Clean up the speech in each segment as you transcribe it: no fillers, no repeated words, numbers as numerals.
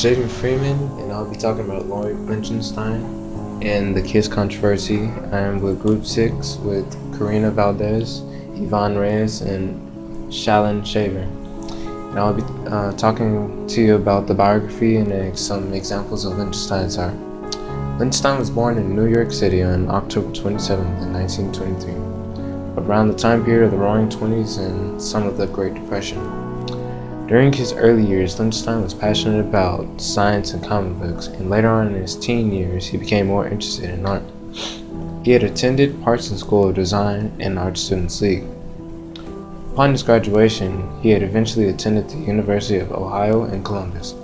Jaden Freeman, and I'll be talking about Lichtenstein and the Kiss controversy. I am with Group 6 with Karina Valdez, Yvonne Reyes, and Shalyn Shaver. And I'll be talking to you about the biography and some examples of Lichtenstein's art. Lichtenstein was born in New York City on October 27th in 1923, around the time period of the Roaring Twenties and some of the Great Depression. During his early years, Lichtenstein was passionate about science and comic books, and later on in his teen years, he became more interested in art. He had attended Parsons School of Design and Art Students League. Upon his graduation, he had eventually attended the University of Ohio in Columbus.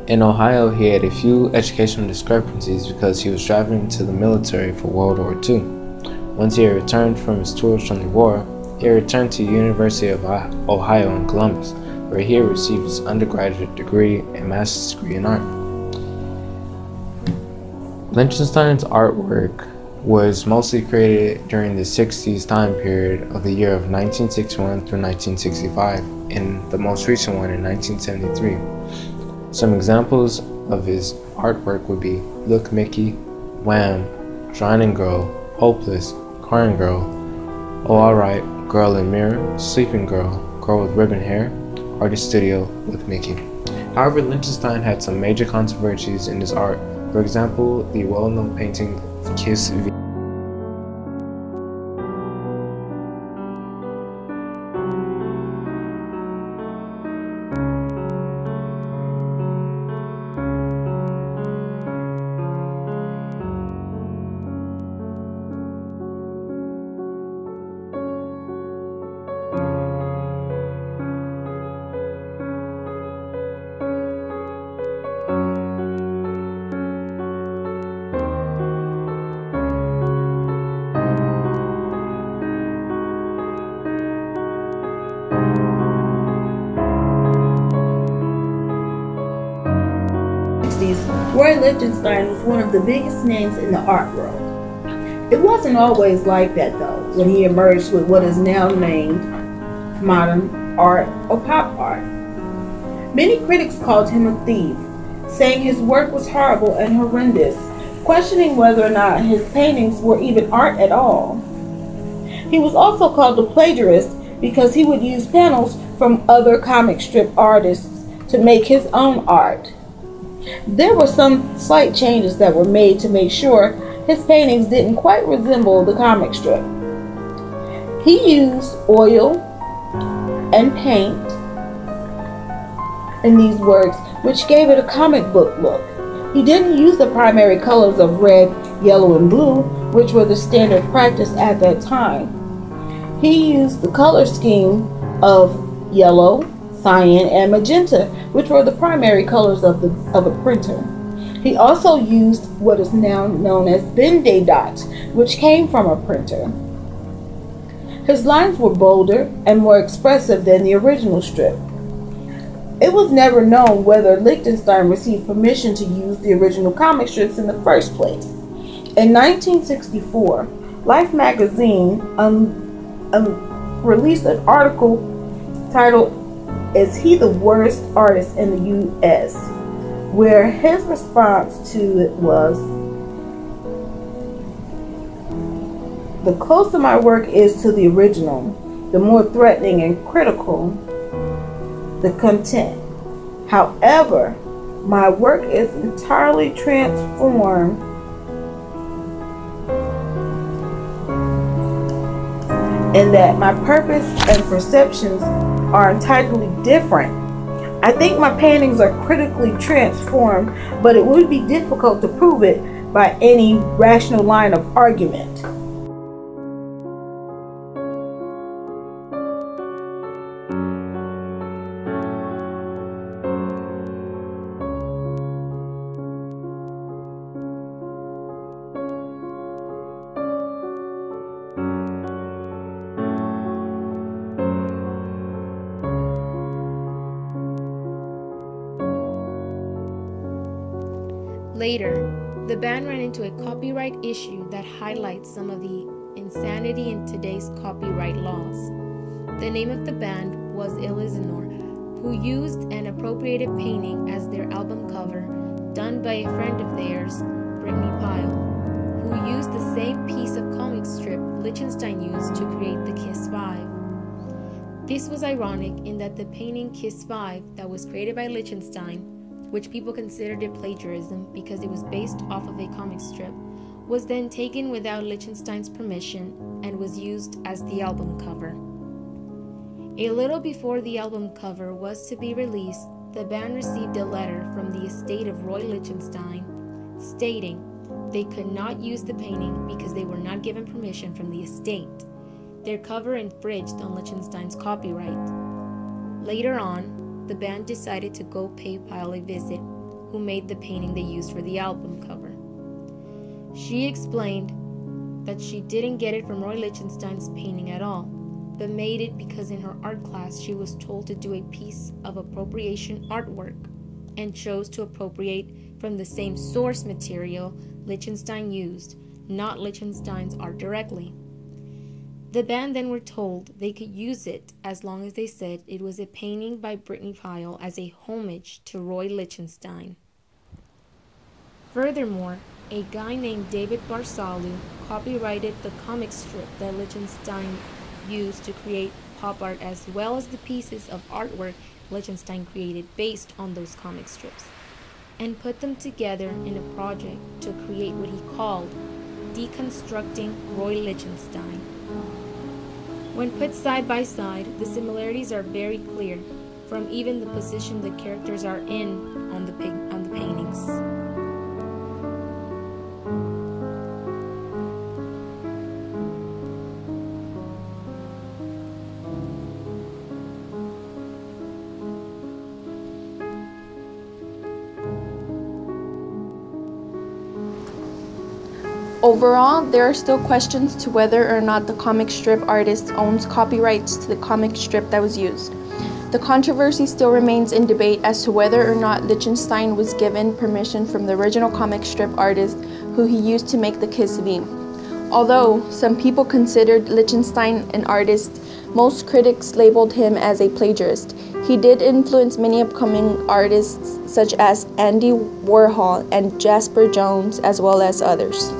In Ohio, he had a few educational discrepancies because he was drafted into the military for World War II. Once he had returned from his tours from the war, he returned to the University of Ohio in Columbus, where he received his undergraduate degree and master's degree in art. Lichtenstein's artwork was mostly created during the 60s time period of the year of 1961 through 1965, and the most recent one in 1973. Some examples of his artwork would be Look Mickey, Wham, Drowning Girl, Hopeless, Crying Girl, Oh Alright, Girl in Mirror, Sleeping Girl, Girl with Ribbon Hair, Artist Studio with Mickey. However, Lichtenstein had some major controversies in his art. For example, the well-known painting Kiss. Roy Lichtenstein was one of the biggest names in the art world. It wasn't always like that though, when he emerged with what is now named modern art or pop art. Many critics called him a thief, saying his work was horrible and horrendous, questioning whether or not his paintings were even art at all. He was also called a plagiarist because he would use panels from other comic strip artists to make his own art. There were some slight changes that were made to make sure his paintings didn't quite resemble the comic strip. He used oil and paint in these works, which gave it a comic book look. He didn't use the primary colors of red, yellow, and blue, which were the standard practice at that time. He used the color scheme of yellow, cyan, and magenta, which were the primary colors of a printer. He also used what is now known as Ben-Day dots, which came from a printer. His lines were bolder and more expressive than the original strip. It was never known whether Lichtenstein received permission to use the original comic strips in the first place. In 1964, Life magazine released an article titled "Is He the Worst Artist in the U.S.?" where his response to it was, "The closer my work is to the original, the more threatening and critical the content. However, my work is entirely transformed in that my purpose and perceptions are entirely different. I think my paintings are critically transformed, but it would be difficult to prove it by any rational line of argument." Later, the band ran into a copyright issue that highlights some of the insanity in today's copyright laws. The name of the band was Elizanor, who used an appropriated painting as their album cover, done by a friend of theirs, Brittany Pyle, who used the same piece of comic strip Lichtenstein used to create the Kiss 5. This was ironic in that the painting Kiss 5 that was created by Lichtenstein, which people considered it plagiarism because it was based off of a comic strip, was then taken without Lichtenstein's permission and was used as the album cover. A little before the album cover was to be released, the band received a letter from the estate of Roy Lichtenstein stating they could not use the painting because they were not given permission from the estate. Their cover infringed on Lichtenstein's copyright. Later on, the band decided to go pay Pyle a visit, who made the painting they used for the album cover. She explained that she didn't get it from Roy Lichtenstein's painting at all, but made it because in her art class she was told to do a piece of appropriation artwork and chose to appropriate from the same source material Lichtenstein used, not Lichtenstein's art directly. The band then were told they could use it as long as they said it was a painting by Brittany Pyle as a homage to Roy Lichtenstein. Furthermore, a guy named David Barsalu copyrighted the comic strip that Lichtenstein used to create pop art as well as the pieces of artwork Lichtenstein created based on those comic strips, and put them together in a project to create what he called Deconstructing Roy Lichtenstein. When put side by side, the similarities are very clear, from even the position the characters are in on the paintings. Overall, there are still questions to whether or not the comic strip artist owns copyrights to the comic strip that was used. The controversy still remains in debate as to whether or not Lichtenstein was given permission from the original comic strip artist who he used to make the Kiss V. Although some people considered Lichtenstein an artist, most critics labeled him as a plagiarist. He did influence many upcoming artists such as Andy Warhol and Jasper Jones, as well as others.